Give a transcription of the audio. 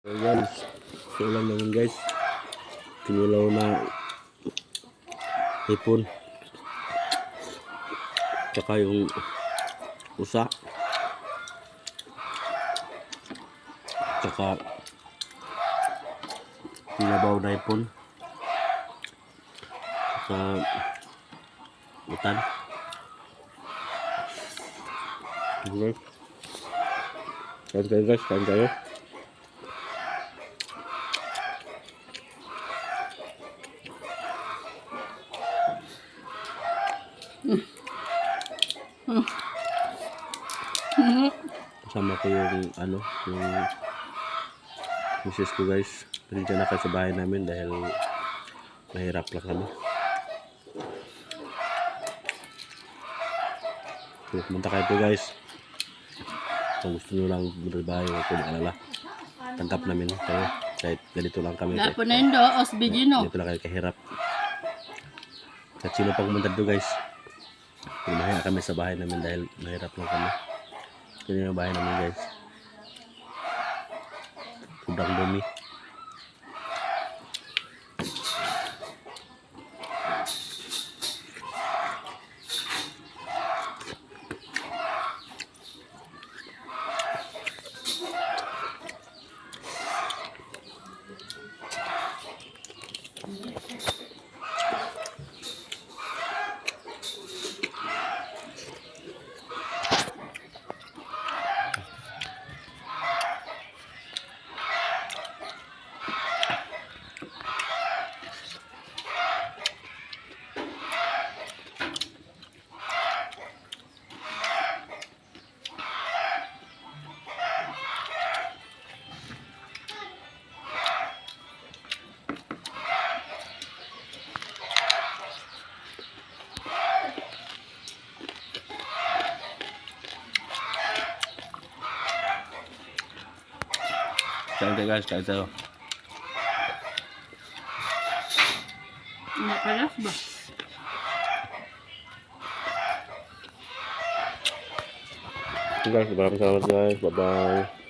So guys, so lang naman guys, kinilaw na hipon, tsaka yung usa, tsaka pinabaw na hipon sa utan. Okay. Kain tayo guys, kain tayo. Kasama ko yung yung misis ko guys. Pinunta na kayo sa bahay namin dahil mahirap lang kami. So, pumunta kayo po guys. Kung gusto nyo lang bahay, huwag ko maalala. Tanggap namin kayo. Kahit ganito lang kami. Wala po na yun do, osbidyo no. Ganito lang kayo kahirap. At sino pang pumunta doon guys. Pumahiya kami sa bahay namin dahil mahirap lang kami. Ito yung bahay namin guys. Sobrang dumi. Kain tayo guys, kain tayo. Nakalas ba? Guys, maraming salamat guys. Bye bye.